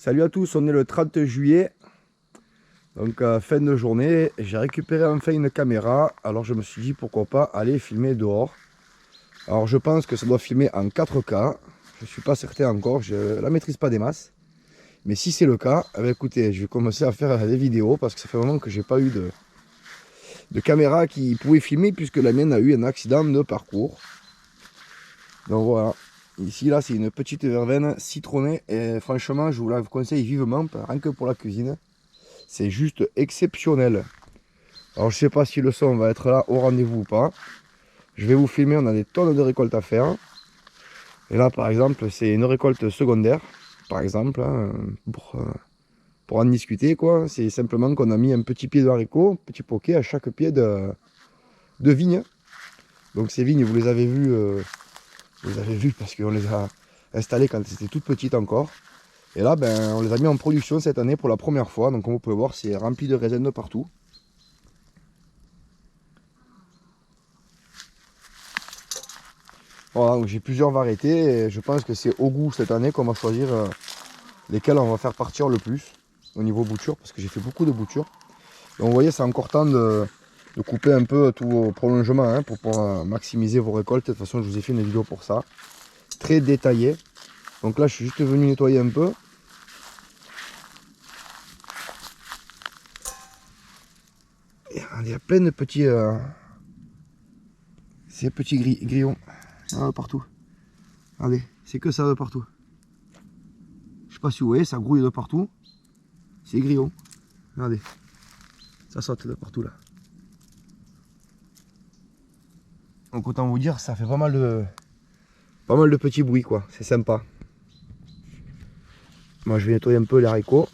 Salut à tous, on est le 30 juillet, donc fin de journée. J'ai récupéré enfin une caméra, alors je me suis dit pourquoi pas aller filmer dehors. Alors je pense que ça doit filmer en 4K, je suis pas certain encore, je la maîtrise pas des masses. Mais si c'est le cas, eh bien, écoutez, je vais commencer à faire des vidéos parce que ça fait un moment que j'ai pas eu de caméra qui pouvait filmer puisque la mienne a eu un accident de parcours. Donc voilà, ici là c'est une petite verveine citronnée et franchement je vous la conseille vivement, rien que pour la cuisine. C'est juste exceptionnel. Alors je sais pas si le son va être là au rendez-vous ou pas. Je vais vous filmer, on a des tonnes de récoltes à faire. Et là par exemple c'est une récolte secondaire. Par exemple, hein, pour en discuter quoi. C'est simplement qu'on a mis un petit pied de haricot, un petit poquet à chaque pied de vigne. Donc ces vignes vous les avez vues parce qu'on les a installées quand c'était toutes petites encore. Et là ben, on les a mis en production cette année pour la première fois. Donc comme vous pouvez voir c'est rempli de raisins de partout. Voilà, donc j'ai plusieurs variétés et je pense que c'est au goût cette année qu'on va choisir lesquelles on va faire partir le plus au niveau bouture parce que j'ai fait beaucoup de boutures. Donc vous voyez c'est encore temps de couper un peu tout au prolongement hein, pour pouvoir maximiser vos récoltes. De toute façon je vous ai fait une vidéo pour ça, très détaillée. Donc là je suis juste venu nettoyer un peu. Et il y a plein de petits, ces petits grillons partout. Regardez, c'est que ça de partout. Je sais pas si vous voyez, ça grouille de partout. C'est grillons. Regardez. Ça saute de partout là. Donc autant vous dire, ça fait pas mal de petits bruits quoi. C'est sympa. Moi je vais nettoyer un peu les haricots.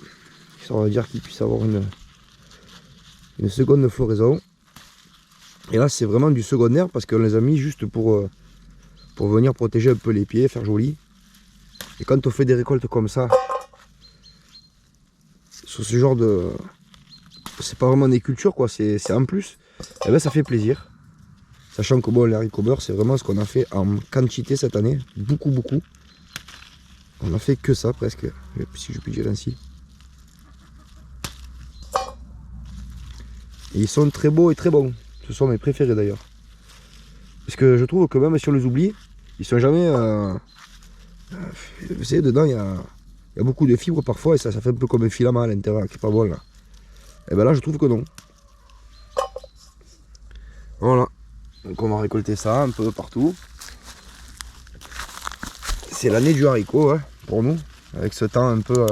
Ça va dire qu'ils puissent avoir une seconde floraison. Et là c'est vraiment du secondaire parce qu'on les a mis juste pour venir protéger un peu les pieds, faire joli. Et quand on fait des récoltes comme ça, sur ce genre de... C'est pas vraiment des cultures quoi, c'est en plus. Et ben ça fait plaisir. Sachant que bon, les haricots beurre, c'est vraiment ce qu'on a fait en quantité cette année. Beaucoup, beaucoup. On a fait que ça presque, si je puis dire ainsi. Et ils sont très beaux et très bons. Ce sont mes préférés d'ailleurs. Parce que je trouve que même si on les oublie, ils sont jamais... vous savez, dedans, il y a beaucoup de fibres parfois et ça fait un peu comme un filament à l'intérieur qui est pas bon là. Et ben là, je trouve que non. Voilà. Donc on va récolter ça un peu partout. C'est l'année du haricot hein, pour nous, avec ce temps un peu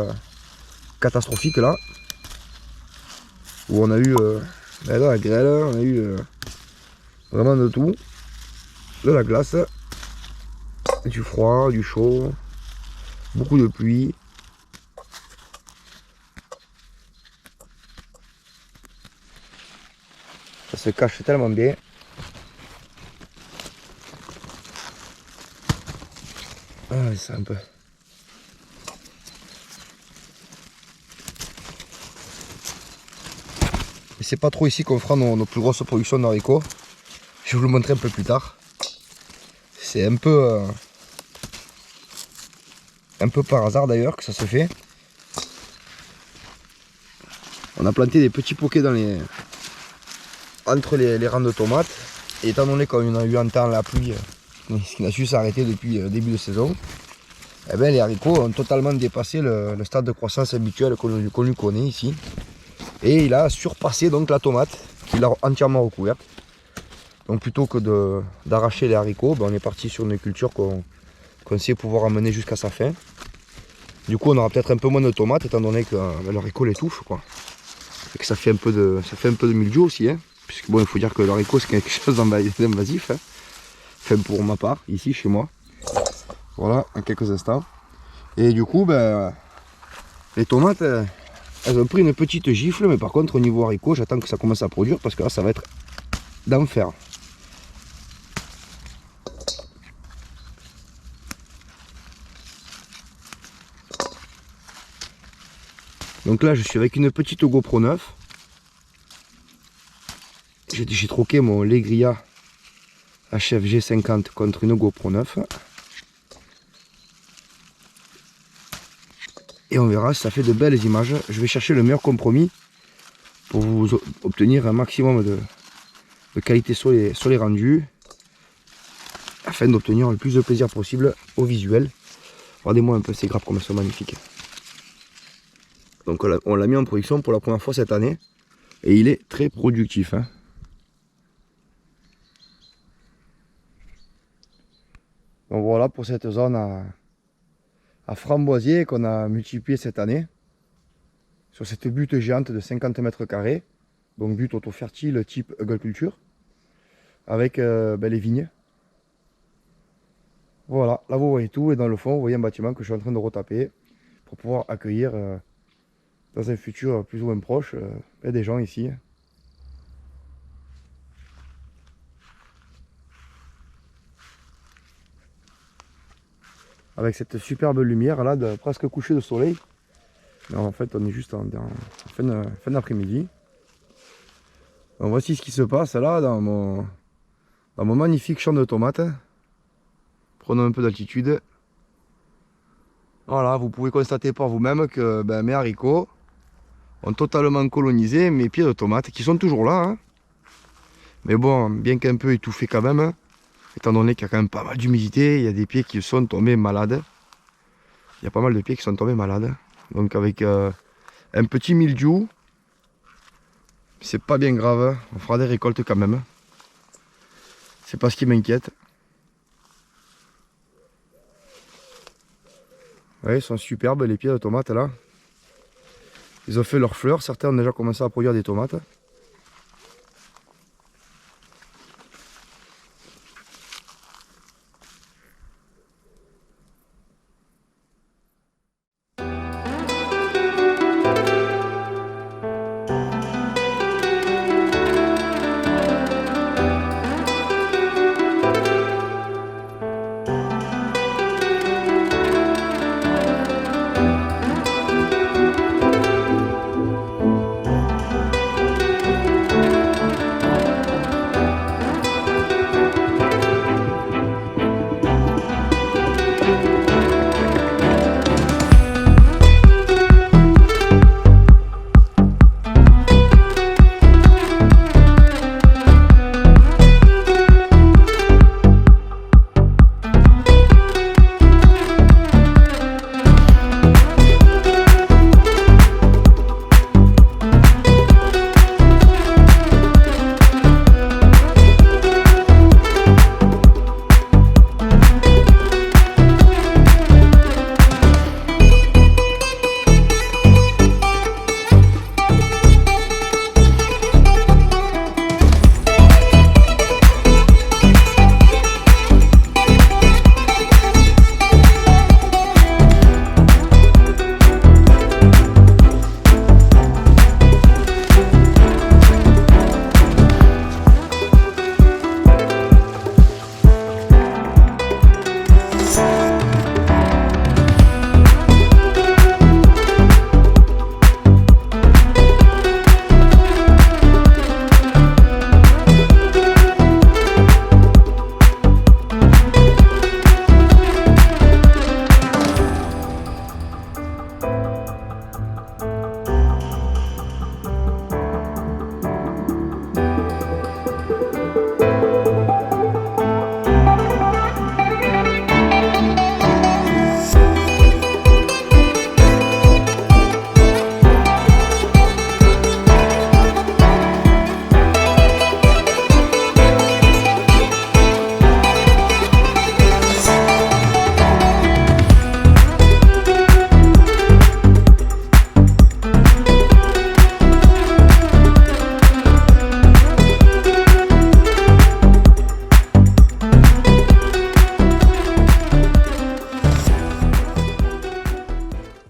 catastrophique là, où on a eu la grêle, on a eu vraiment de tout, de la glace, du froid, du chaud, beaucoup de pluie. Ça se cache tellement bien. Ah, c'est un peu. Et c'est pas trop ici qu'on fera nos plus grosses productions d'haricots. Je vais vous le montrer un peu plus tard. C'est un peu par hasard d'ailleurs que ça se fait. On a planté des petits poquets entre les rangs de tomates. Et étant donné qu'on a eu un temps la pluie, ce qui n'a su s'arrêter depuis le début de saison, eh bien, les haricots ont totalement dépassé le stade de croissance habituel qu'on lui connaît ici. Et il a surpassé donc la tomate, qui l'a entièrement recouverte. Donc plutôt que d'arracher les haricots, ben, on est parti sur une culture qu'on sait pouvoir amener jusqu'à sa fin. Du coup on aura peut-être un peu moins de tomates étant donné que le haricot l'étouffe quoi. Et que ça fait un peu de mildiou aussi hein. Puisque bon il faut dire que le haricot c'est quelque chose d'invasif hein. Enfin pour ma part, ici chez moi. Voilà, en quelques instants. Et du coup ben les tomates elles ont pris une petite gifle, mais par contre au niveau haricot j'attends que ça commence à produire parce que là ça va être d'enfer. Donc là je suis avec une petite GoPro 9. J'ai troqué mon Legria HFG 50 contre une GoPro 9. Et on verra si ça fait de belles images. Je vais chercher le meilleur compromis pour vous obtenir un maximum de qualité sur les rendus, afin d'obtenir le plus de plaisir possible au visuel. Regardez-moi un peu ces grappes comme elles sont magnifiques. Donc on l'a mis en production pour la première fois cette année. Et il est très productif. Hein. Donc voilà pour cette zone à framboisier qu'on a multiplié cette année. Sur cette butte géante de 50 mètres carrés. Donc butte auto-fertile type agriculture. Avec les vignes. Voilà, là vous voyez tout. Et dans le fond, vous voyez un bâtiment que je suis en train de retaper. Pour pouvoir accueillir dans un futur plus ou moins proche des gens ici. Avec cette superbe lumière là, de presque coucher de soleil. Mais en fait, on est juste en fin d'après-midi. Donc voici ce qui se passe là dans mon magnifique champ de tomates. Prenons un peu d'altitude. Voilà, vous pouvez constater par vous-même que mes haricots ont totalement colonisé mes pieds de tomates, qui sont toujours là. Hein. Mais bon, bien qu'un peu étouffé quand même, étant donné qu'il y a quand même pas mal d'humidité, il y a des pieds qui sont tombés malades. Il y a pas mal de pieds qui sont tombés malades. Donc avec un petit mildiou, c'est pas bien grave, on fera des récoltes quand même. C'est pas ce qui m'inquiète. Ouais, ils sont superbes les pieds de tomates là. Ils ont fait leurs fleurs, certains ont déjà commencé à produire des tomates.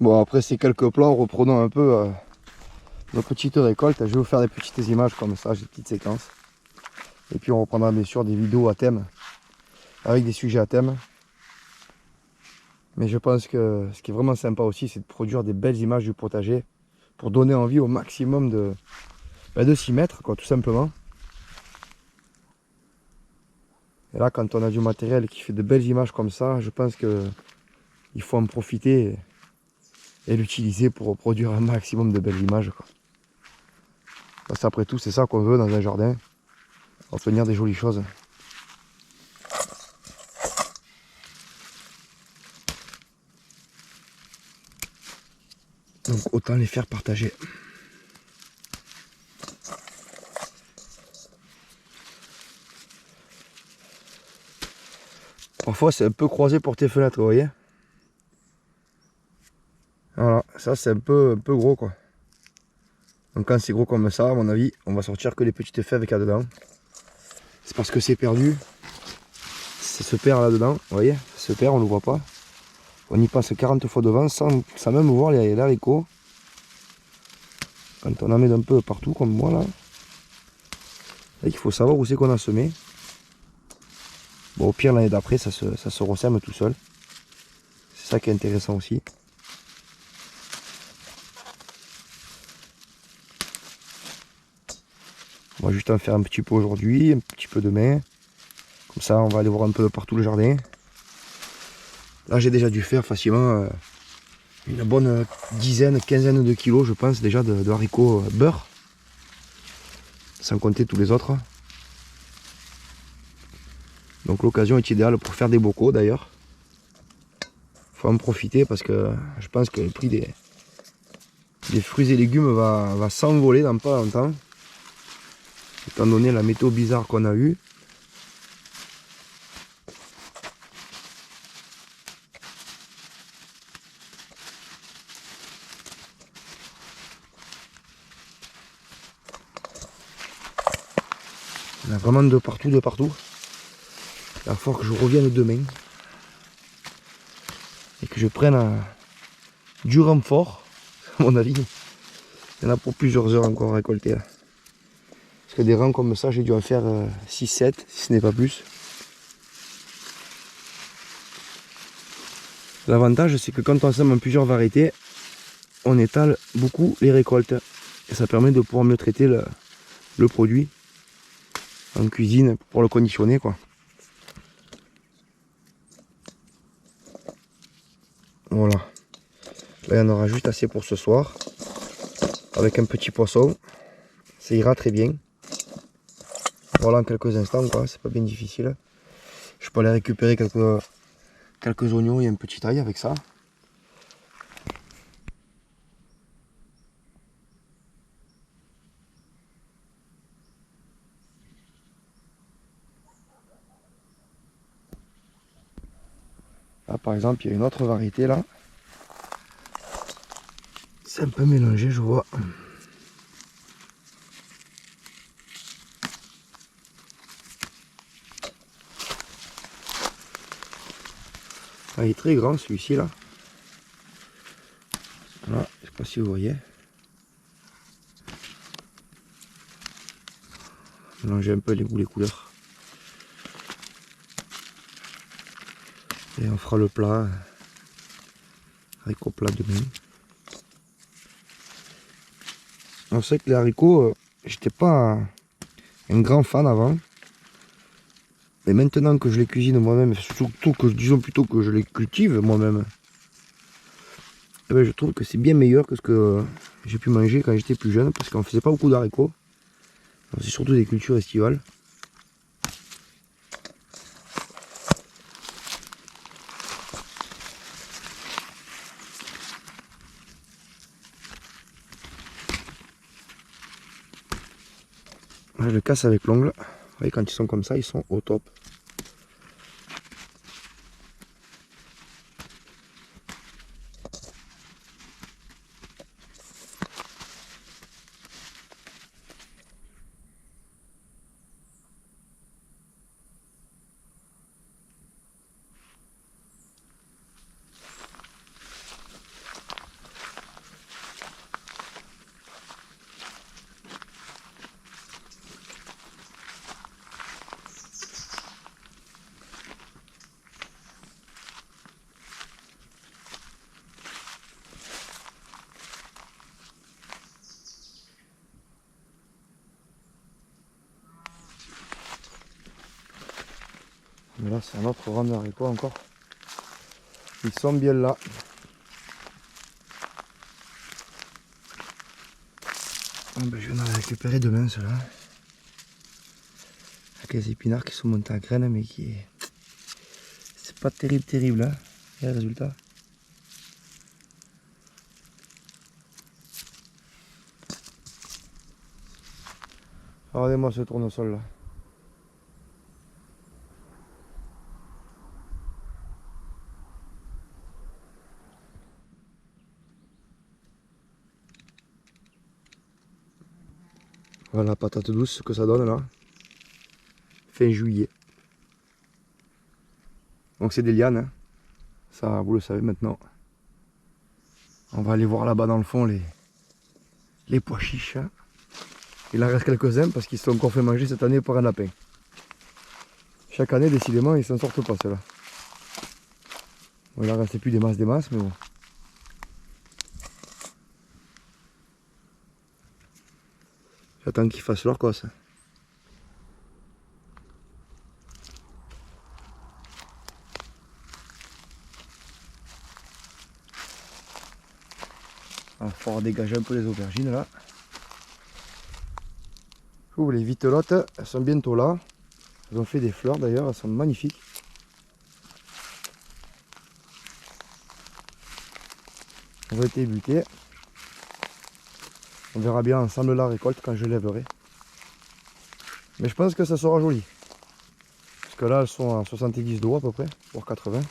Bon, après ces quelques plans, reprenons un peu nos petites récoltes. Je vais vous faire des petites images comme ça, des petites séquences. Et puis on reprendra bien sûr des vidéos à thème, avec des sujets à thème. Mais je pense que ce qui est vraiment sympa aussi, c'est de produire des belles images du potager pour donner envie au maximum de s'y mettre, quoi, tout simplement. Et là, quand on a du matériel qui fait de belles images comme ça, je pense qu'il faut en profiter et l'utiliser pour produire un maximum de belles images, quoi. Parce qu'après tout, c'est ça qu'on veut dans un jardin, obtenir des jolies choses. Donc autant les faire partager. Parfois c'est un peu croisé pour tes fenêtres, vous voyez. Voilà, ça c'est un peu gros, quoi. Donc quand c'est gros comme ça, à mon avis, on va sortir que les petites fèves qu'il y a dedans. C'est parce que c'est perdu. Ça se perd là-dedans, vous voyez, ça se perd, on ne le voit pas. On y passe 40 fois devant sans même voir les haricots. Quand on en met un peu partout comme moi là, il faut savoir où c'est qu'on a semé. Bon, au pire l'année d'après ça se ressème tout seul. C'est ça qui est intéressant aussi. On va juste en faire un petit peu aujourd'hui, un petit peu demain. Comme ça on va aller voir un peu de partout le jardin. Là j'ai déjà dû faire facilement une bonne dizaine, quinzaine de kilos je pense déjà de haricots beurre. Sans compter tous les autres. Donc l'occasion est idéale pour faire des bocaux d'ailleurs. Faut en profiter parce que je pense que le prix des fruits et légumes va s'envoler dans pas longtemps. Étant donné la météo bizarre qu'on a eue. Il y en a vraiment de partout, de partout. Il va falloir que je revienne demain. Et que je prenne du renfort, à mon avis. Il y en a pour plusieurs heures encore à récolter. Parce que des rangs comme ça, j'ai dû en faire 6-7, si ce n'est pas plus. L'avantage, c'est que quand on sème en plusieurs variétés, on étale beaucoup les récoltes. Et ça permet de pouvoir mieux traiter le produit en cuisine pour le conditionner, quoi. Voilà. Là, il y en aura juste assez pour ce soir. Avec un petit poisson. Ça ira très bien. Voilà en quelques instants, quoi. C'est pas bien difficile. Je peux aller récupérer quelques oignons et un petit ail avec ça. Là, par exemple, il y a une autre variété là. C'est un peu mélangé, je vois. Ah, il est très grand celui-ci là. Voilà, je sais pas si vous voyez. Mélanger un peu les goûts, les couleurs. Et on fera le plat. Haricot plat demain. On sait que les haricots, j'étais pas un grand fan avant. Mais maintenant que je les cuisine moi-même, surtout que disons plutôt que je les cultive moi-même, eh ben, je trouve que c'est bien meilleur que ce que j'ai pu manger quand j'étais plus jeune, parce qu'on faisait pas beaucoup d'haricots. C'est surtout des cultures estivales. Je le casse avec l'ongle. Vous voyez, quand ils sont comme ça, ils sont au top. Mais là, c'est un autre rang de haricots encore. Ils sont bien là. Bon, ben, je viens d'en récupérer demain ceux-là. Avec les épinards qui sont montés à graines, mais qui... C'est pas terrible, hein, les résultats. Regardez-moi ce tournesol là. Voilà la patate douce, ce que ça donne là. Fin juillet. Donc c'est des lianes, hein. Ça vous le savez maintenant. On va aller voir là-bas dans le fond les pois chiches. Hein. Il en reste quelques-uns parce qu'ils se sont encore fait manger cette année par un lapin. Chaque année décidément ils s'en sortent pas ceux-là. Bon, il en restait plus des masses mais bon. J'attends qu'ils fassent leur cosse. Il va falloir dégager un peu les aubergines là. Ouh, les vitelottes, elles sont bientôt là. Elles ont fait des fleurs d'ailleurs, elles sont magnifiques. Elles ont été butées. On verra bien ensemble la récolte quand je lèverai. Mais je pense que ça sera joli. Parce que là elles sont à 70 d'eau à peu près, voire 80.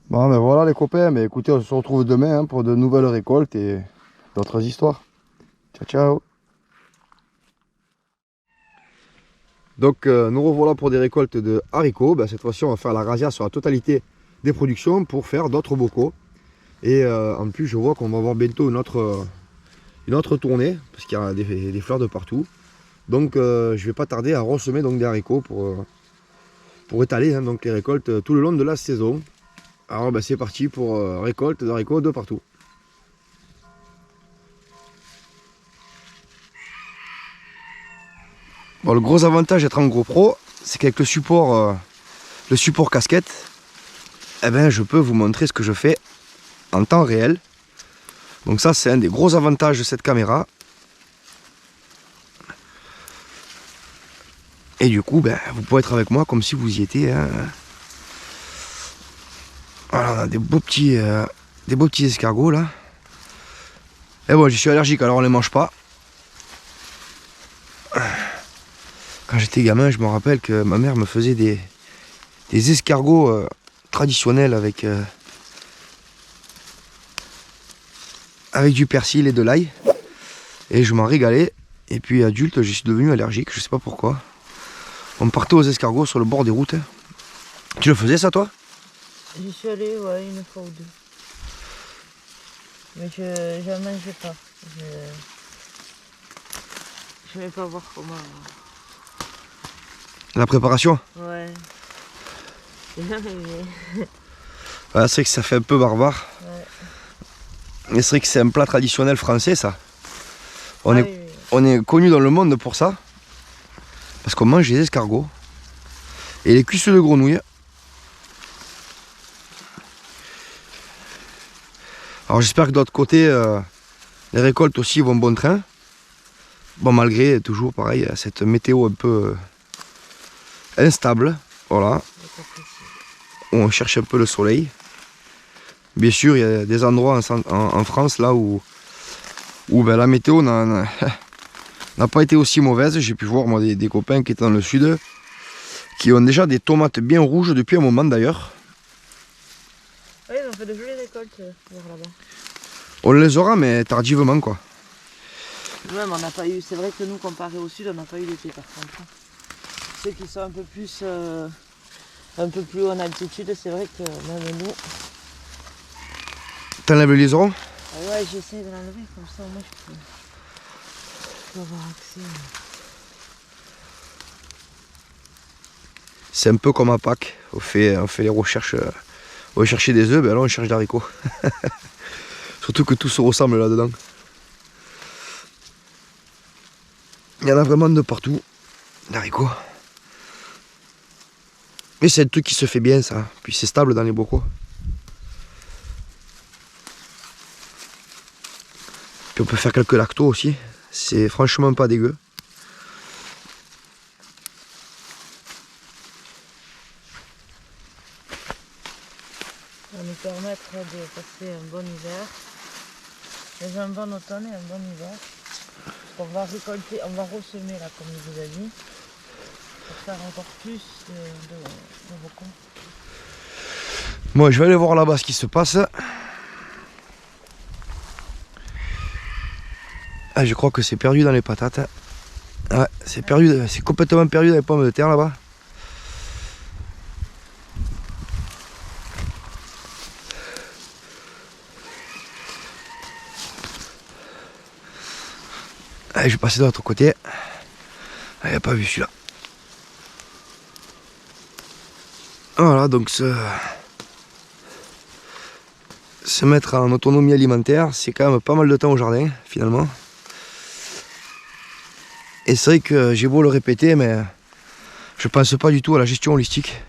Bon ben voilà les copains, mais écoutez, on se retrouve demain hein, pour de nouvelles récoltes et d'autres histoires. Ciao ciao. Donc nous revoilà pour des récoltes de haricots. Ben, cette fois-ci on va faire la razzia sur la totalité des productions pour faire d'autres bocaux. Et en plus je vois qu'on va avoir bientôt une autre tournée, parce qu'il y a des fleurs de partout. Donc je vais pas tarder à ressemer donc, des haricots pour étaler hein, donc, les récoltes tout le long de la saison. Alors ben, c'est parti pour récolte d'haricots de partout. Bon, le gros avantage d'être en GoPro, c'est qu'avec le support casquette, eh ben, je peux vous montrer ce que je fais en temps réel. Donc ça c'est un des gros avantages de cette caméra. Et du coup ben, vous pouvez être avec moi comme si vous y étiez. Hein. a des beaux petits escargots là. Et bon, j'y suis allergique, alors on les mange pas. Quand j'étais gamin, je me rappelle que ma mère me faisait des escargots traditionnels avec du persil et de l'ail. Et je m'en régalais. Et puis adulte, j'y suis devenu allergique, je sais pas pourquoi. On partait aux escargots sur le bord des routes. Tu le faisais ça toi? J'y suis allée, ouais, une fois ou deux. Mais je n'en mangeais pas. Je ne vais pas voir comment. La préparation? Ouais. J'ai jamais aimé. Ouais, c'est vrai que ça fait un peu barbare. Ouais. Mais c'est vrai que c'est un plat traditionnel français ça. On Oui. est connu dans le monde pour ça. Parce qu'on mange les escargots. Et les cuisses de grenouille. Alors j'espère que de l'autre côté, les récoltes aussi vont bon train. Bon, malgré toujours pareil, cette météo un peu instable. Voilà. Où on cherche un peu le soleil. Bien sûr, il y a des endroits en France là où ben, la météo n'a pas été aussi mauvaise. J'ai pu voir moi des copains qui étaient dans le sud qui ont déjà des tomates bien rouges depuis un moment d'ailleurs. Oui, ils ont fait de jolies récoltes là-bas. On les aura mais tardivement quoi. Ouais, mais on n'a pas eu, c'est vrai que nous comparé au sud, on n'a pas eu l'été par contre. Ceux qui sont un peu plus haut en altitude, c'est vrai que même nous. T'enlèves le liseron? Ouais, j'essaie de l'enlever comme ça, au moins je peux avoir accès. C'est un peu comme à Pâques, on fait les recherches, on va chercher des œufs, ben là on cherche des haricots. Surtout que tout se ressemble là-dedans. Il y en a vraiment de partout, des haricots. Mais c'est un truc qui se fait bien ça, puis c'est stable dans les bocaux. Puis on peut faire quelques lactos aussi, c'est franchement pas dégueu. Ça va nous permettre de passer un bon hiver, un bon automne et un bon hiver. On va récolter, on va ressemer là comme il vous a dit, pour faire encore plus de bocaux. Moi je vais aller voir là-bas ce qui se passe. Ah, je crois que c'est perdu dans les patates. Ouais, c'est perdu, c'est complètement perdu dans les pommes de terre là-bas. Allez, je vais passer de l'autre côté. Ah, il n'a pas vu celui-là. Voilà, donc se mettre en autonomie alimentaire, c'est quand même pas mal de temps au jardin, finalement. Et c'est vrai que j'ai beau le répéter, mais je pense pas du tout à la gestion holistique.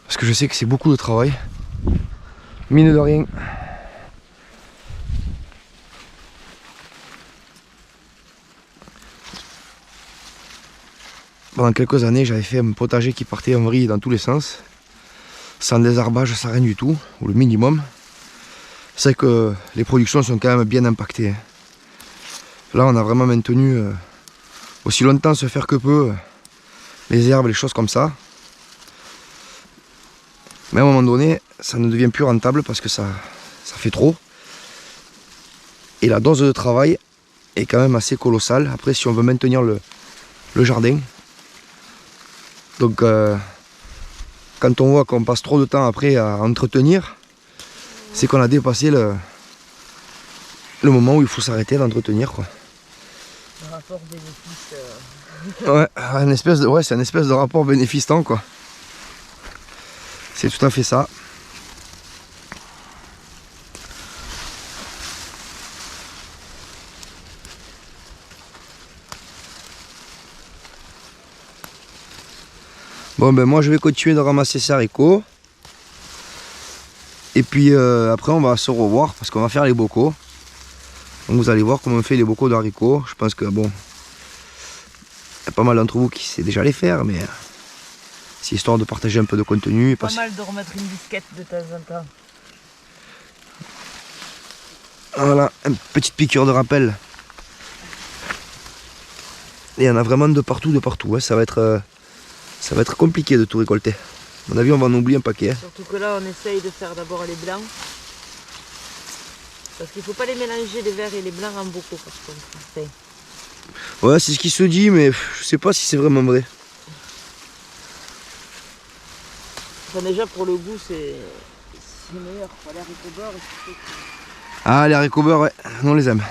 Parce que je sais que c'est beaucoup de travail. Mine de rien. Pendant quelques années, j'avais fait un potager qui partait en vrille dans tous les sens. Sans désherbage, sans rien du tout, ou le minimum. C'est vrai que les productions sont quand même bien impactées. Là, on a vraiment maintenu aussi longtemps se faire que peu les herbes, les choses comme ça. Mais à un moment donné, ça ne devient plus rentable parce que ça fait trop. Et la dose de travail est quand même assez colossale. Après, si on veut maintenir le jardin. Donc, quand on voit qu'on passe trop de temps après à entretenir, c'est qu'on a dépassé le moment où il faut s'arrêter d'entretenir, quoi. Le rapport bénéfice. Ouais, c'est un espèce de rapport bénéfice-temps, quoi. C'est tout à fait ça. Bon ben moi je vais continuer de ramasser ces haricots. Et puis après on va se revoir parce qu'on va faire les bocaux. Donc vous allez voir comment on fait les bocaux d'haricots. Je pense que bon, il y a pas mal d'entre vous qui sait déjà les faire, mais C'est histoire de partager un peu de contenu. Et Pas mal de remettre une disquette de temps en temps. Voilà, une petite piqûre de rappel. Et il y en a vraiment de partout, hein. Ça va être compliqué de tout récolter. À mon avis, on va en oublier un paquet. Hein. Surtout que là, on essaye de faire d'abord les blancs. Parce qu'il ne faut pas les mélanger, les verts et les blancs en bocaux, par contre. Ouais, c'est ce qui se dit, mais je sais pas si c'est vraiment vrai. Enfin, déjà, pour le goût, c'est meilleur. Les haricots beurre, Ah, les haricots beurre, ouais, on les aime.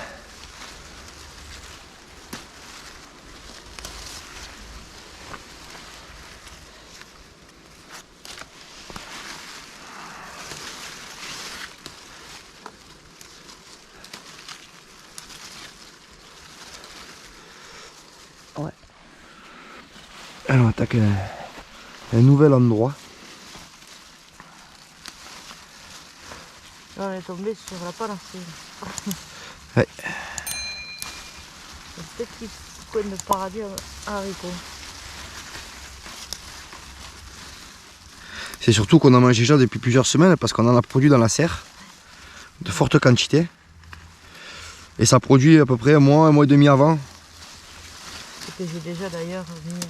Ouais. Alors, on attaque un nouvel endroit. Là, on est tombé sur la panacée. Ouais. Un petit coin de paradis à haricots. C'est surtout qu'on en mange déjà depuis plusieurs semaines parce qu'on en a produit dans la serre de fortes quantités. Et ça produit à peu près un mois et demi avant. Et que j'ai déjà d'ailleurs mis...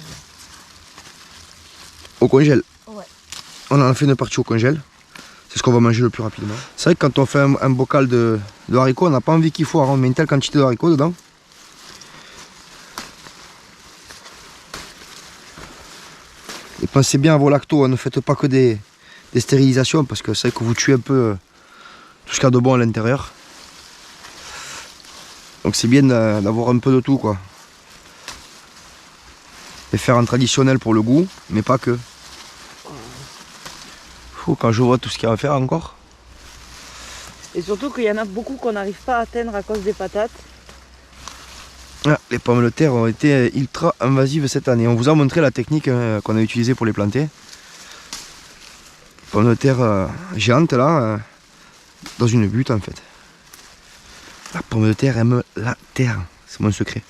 Au congèle. Ouais. On en a fait une partie au congèle. C'est ce qu'on va manger le plus rapidement. C'est vrai que quand on fait un bocal de haricots, on n'a pas envie qu'il faut. On met une telle quantité de haricots dedans. Et pensez bien à vos lactos, hein. Ne faites pas que des stérilisations parce que c'est vrai que vous tuez un peu tout ce qu'il y a de bon à l'intérieur. Donc c'est bien d'avoir un peu de tout, quoi. Et faire un traditionnel pour le goût, mais pas que. Quand je vois tout ce qu'il y a à faire encore. Et surtout qu'il y en a beaucoup qu'on n'arrive pas à atteindre à cause des patates. Ah, les pommes de terre ont été ultra invasives cette année. On vous a montré la technique qu'on a utilisée pour les planter. Pommes de terre géantes là, dans une butte en fait. La pomme de terre aime la terre, c'est mon secret.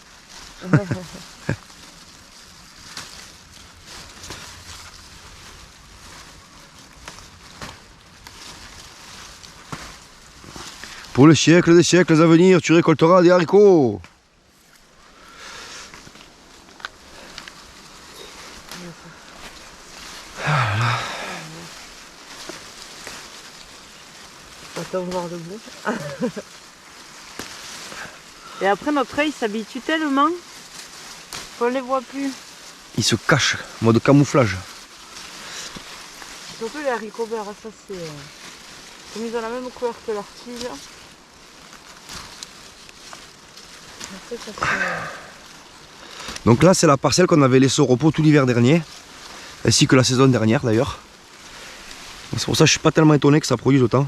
Pour le siècle des siècles à venir, tu récolteras des haricots. Attends voir le bout. Et après notre œil s'habitue tellement qu'on ne les voit plus. Il se cache, mode camouflage. Surtout les haricots verts, ça c'est... Comme ils ont la même couleur que leur tige. Donc là c'est la parcelle qu'on avait laissée au repos tout l'hiver dernier, ainsi que la saison dernière d'ailleurs. C'est pour ça que je suis pas tellement étonné que ça produise autant.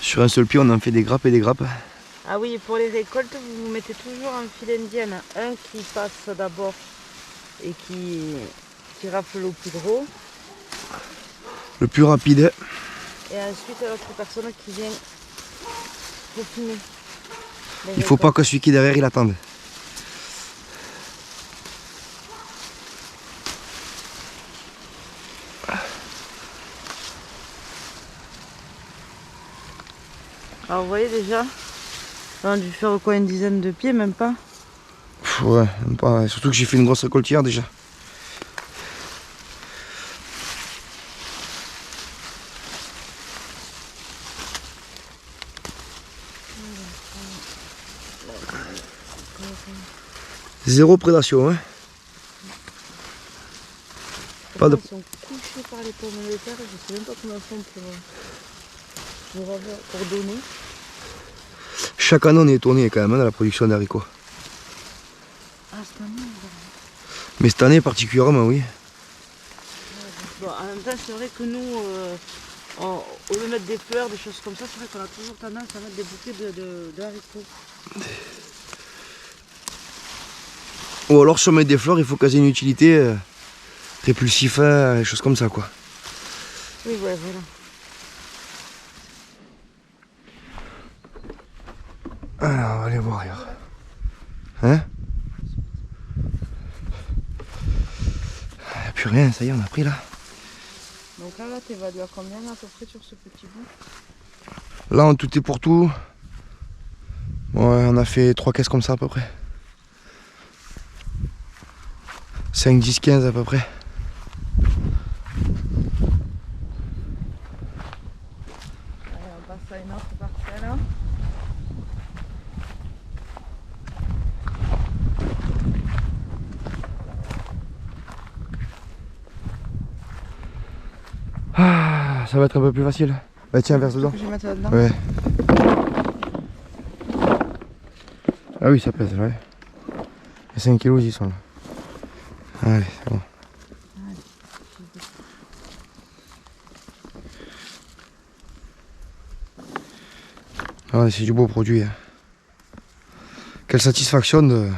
Sur un seul pied on en fait des grappes et des grappes. Ah oui, pour les récoltes, vous mettez toujours un fil indienne. Un qui passe d'abord et qui rafle le plus gros. Le plus rapide. Et ensuite l'autre personne qui vient peaufiner. Il faut pas que celui qui est derrière il attende. Alors vous voyez déjà, on a dû faire quoi, une dizaine de pieds, même pas. Ouais, même pas. Surtout que j'ai fait une grosse récolte hier déjà. Zéro prédation, hein. Pas de... Ils sont couchés par les pommes de terre, je sais même pas comment ils font pour donner. Chaque année on est étonné quand même hein, dans la production d'haricots. Ah, cette année, Mais cette année particulièrement, oui. bon, en même temps, c'est vrai que nous, au lieu de mettre des fleurs, des choses comme ça, c'est vrai qu'on a toujours tendance à mettre des bouquets de haricots. Ou alors si on met des fleurs, il faut caser une utilité, répulsif, des choses comme ça quoi. Oui, ouais, voilà. Alors, on va aller voir ailleurs. Hein? Il n'y a plus rien, ça y est, on a pris là. Donc là, t'évalues à combien à peu près sur ce petit bout? Là, en tout et pour tout, ouais, on a fait 3 caisses comme ça à peu près. 5, 10, 15 à peu près. Allez, on passe à une autre parcelle. Hein. Ah, ça va être un peu plus facile. Bah tiens, verse dedans. Je vais mettre là-dedans. Ouais. Ah oui, ça pèse, ouais. Les 5 kilos, ils sont là. Allez, c'est bon. Ah, c'est du beau produit. Hein. Quelle satisfaction de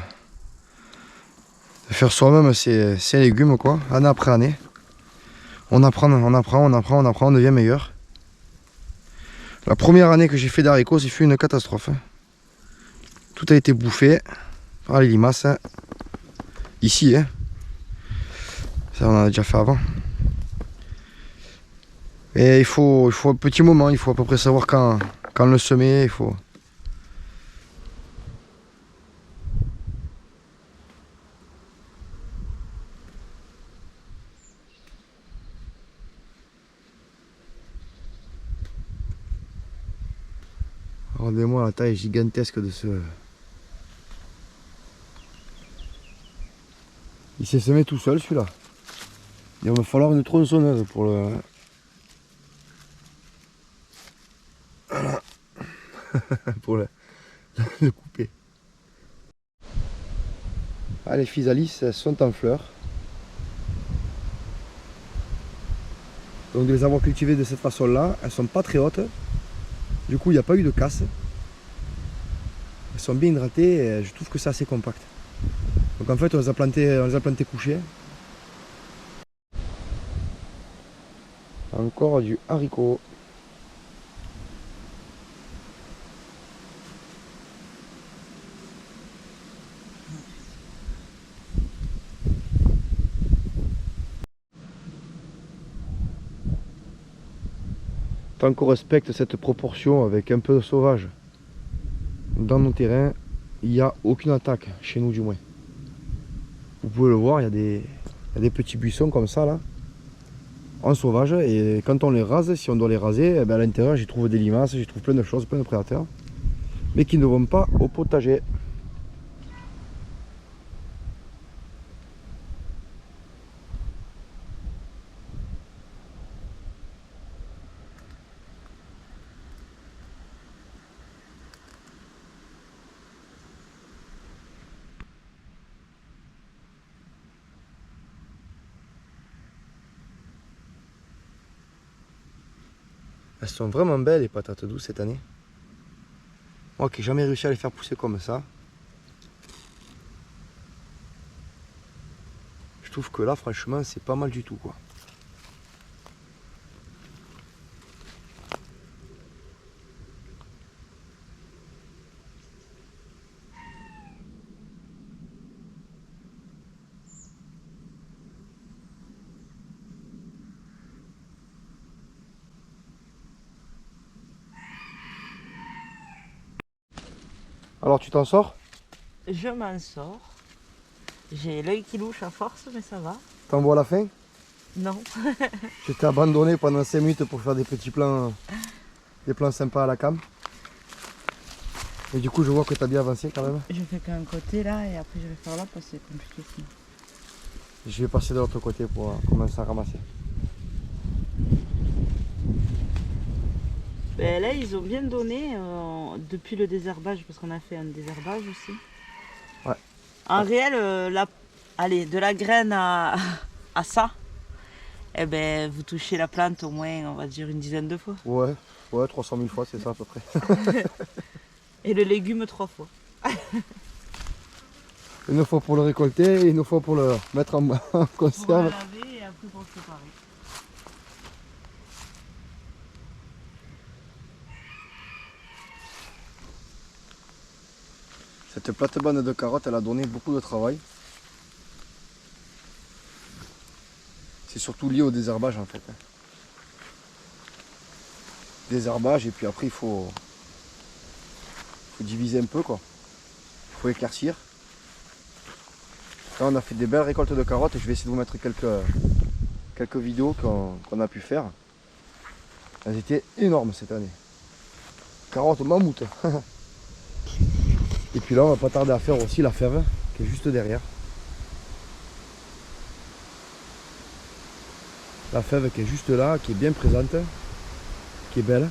faire soi-même ces légumes, quoi, année après année. On apprend, on devient meilleur. La première année que j'ai fait d'haricots, c'est fait une catastrophe. Hein. Tout a été bouffé par les limaces. Hein. Ici, hein. Ça on en a déjà fait avant. Et il faut un petit moment, il faut à peu près savoir quand le semer, il faut. Rendez-moi la taille gigantesque de ce. Il s'est semé tout seul celui-là. Il va me falloir une tronçonneuse pour le. Voilà. pour le couper. Ah, les physalis sont en fleurs. Donc de les avoir cultivées de cette façon-là, elles sont pas très hautes. Du coup, il n'y a pas eu de casse. Elles sont bien hydratées et je trouve que c'est assez compact. Donc en fait, on les a plantés couchés. Encore du haricot. Tant qu'on respecte cette proportion avec un peu de sauvage dans nos terrains, il n'y a aucune attaque, chez nous du moins. Vous pouvez le voir, il y a des petits buissons comme ça là, en sauvage, et quand on les rase, si on doit les raser, eh ben à l'intérieur j'y trouve des limaces, j'y trouve plein de choses, plein de prédateurs, mais qui ne vont pas au potager. Elles sont vraiment belles les patates douces cette année. Moi qui n'ai jamais réussi à les faire pousser comme ça. Je trouve que là franchement c'est pas mal du tout quoi. Alors tu t'en sors? Je m'en sors. J'ai l'œil qui louche à force, mais ça va. T'en vois la fin? Non. Je t'ai abandonné pendant 5 minutes pour faire des petits plans, des plans sympas à la cam. Et du coup je vois que tu as bien avancé quand même. Je fais qu'un côté là et après je vais faire là parce que c'est compliqué sinon. Je vais passer de l'autre côté pour commencer à ramasser. Ben là ils ont bien donné depuis le désherbage parce qu'on a fait un désherbage aussi. Ouais. En réel, allez, de la graine à ça, eh ben, vous touchez la plante au moins, on va dire, une dizaine de fois. Ouais, 300 000 fois, c'est ça à peu près. Et le légume 3 fois. Une fois pour le récolter et une fois pour le mettre en On va conserve. laver et après pour le préparer. Cette plate-bande de carottes, elle a donné beaucoup de travail. C'est surtout lié au désherbage en fait. Désherbage et puis après il faut diviser un peu quoi. Il faut éclaircir. Là on a fait des belles récoltes de carottes et je vais essayer de vous mettre quelques vidéos qu'on a pu faire. Elles étaient énormes cette année. Carottes mammouth. Et puis là on va pas tarder à faire aussi la fève qui est juste derrière. La fève qui est juste là, qui est bien présente, qui est belle.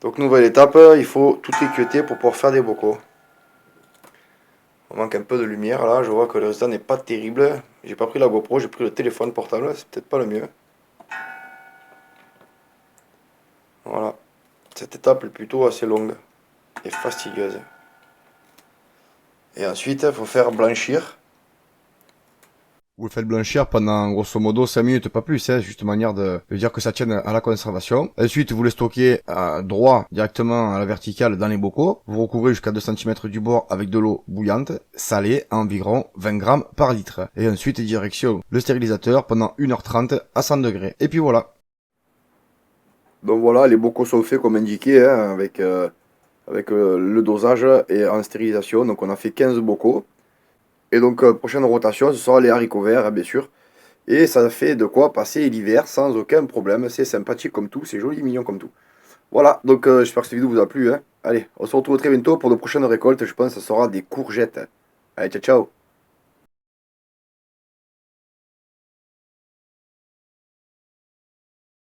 Donc nouvelle étape, il faut tout équeuter pour pouvoir faire des bocaux. On manque un peu de lumière là, je vois que le résultat n'est pas terrible. J'ai pas pris la GoPro, j'ai pris le téléphone portable, c'est peut-être pas le mieux. Voilà. Cette étape est plutôt assez longue et fastidieuse. Et ensuite, il faut faire blanchir. Vous le faites blanchir pendant grosso modo 5 minutes, pas plus, hein, juste une manière de dire que ça tienne à la conservation. Ensuite, vous le stockez droit, directement à la verticale dans les bocaux. Vous recouvrez jusqu'à 2 cm du bord avec de l'eau bouillante, salée, à environ 20 grammes par litre. Et ensuite, direction le stérilisateur pendant 1h30 à 100 degrés. Et puis voilà. Donc voilà, les bocaux sont faits comme indiqué, hein, avec le dosage et en stérilisation. Donc on a fait 15 bocaux. Et donc, prochaine rotation, ce sera les haricots verts, hein, bien sûr. Et ça fait de quoi passer l'hiver sans aucun problème. C'est sympathique comme tout, c'est joli, mignon comme tout. Voilà, donc j'espère que cette vidéo vous a plu. Hein. Allez, on se retrouve très bientôt pour de prochaines récoltes. Je pense que ce sera des courgettes. Allez, ciao, ciao.